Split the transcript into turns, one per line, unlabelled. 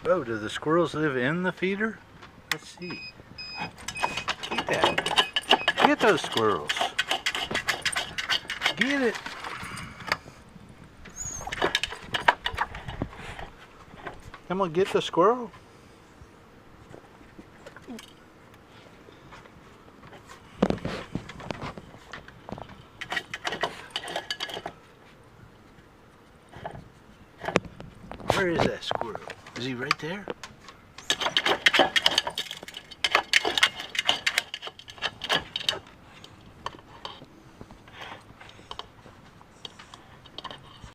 Oh, do the squirrels live in the feeder? Let's see. Get that. Get those squirrels. Get it. Come on, get the squirrel. Where is that squirrel? Is he right there?